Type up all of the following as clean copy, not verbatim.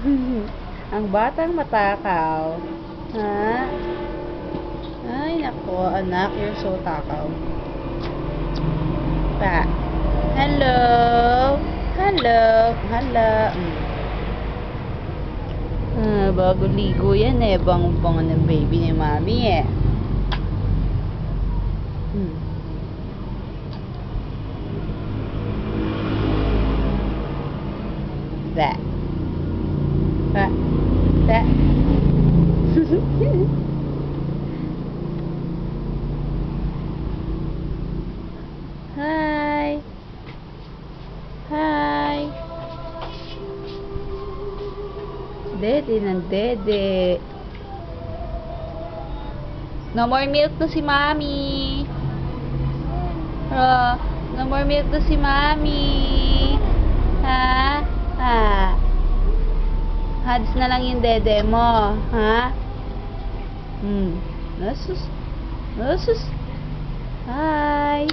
Ang batang matakaw. Ha? Ay, nako, anak, you're so takaw. Pa. Hello? Hello? Hello? Bago ligo yan eh. Bango-bango ng baby ni mami eh. That. That. Hi. Hi. Dede ng dede. No more milk to si mami. No more milk to si mami. Ha? Hads na lang yung dede mo. Ha? Nasus. Nasus. Hi.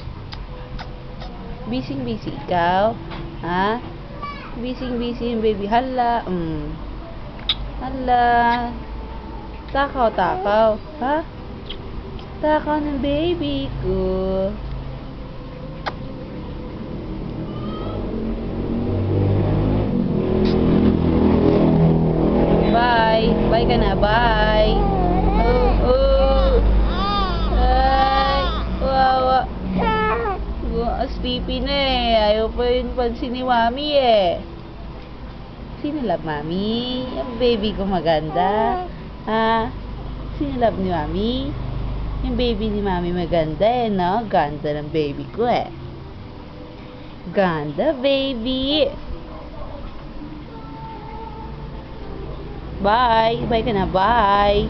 Busy ikaw. Ha? Busy yung baby. Hala. Hala. Takaw. Ha? Takaw ng baby ko. Bye ka na. Bye. Ay. Wawa. Sleepy na eh. Ayaw pa yun pansin ni mami eh. Sino love mami? Yung baby ko maganda. Ha? Sino love ni mami? Yung baby ni mami maganda eh, no? Ganda ng baby ko eh. Ganda, baby. Bye. Bye ka na. Bye.